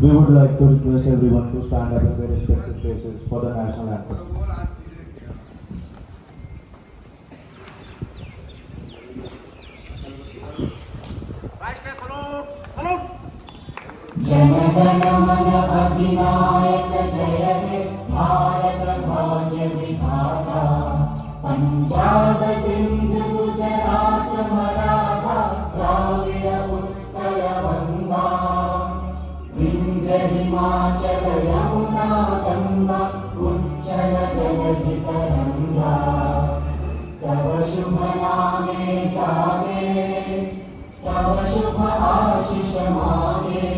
We would like to request everyone to stand up in their respective places for the national anthem. जनगण मन अधिनायक जय हे भारत भाग्य विधाता पंजाब सिंध गुजरात मराठा द्राविड उत्कल गंगा विंध्य हिमाचल यमुना गंगा उच्चल जलधि तरंगा तव शुभ नामे जागे तव शुभ आशीष मागे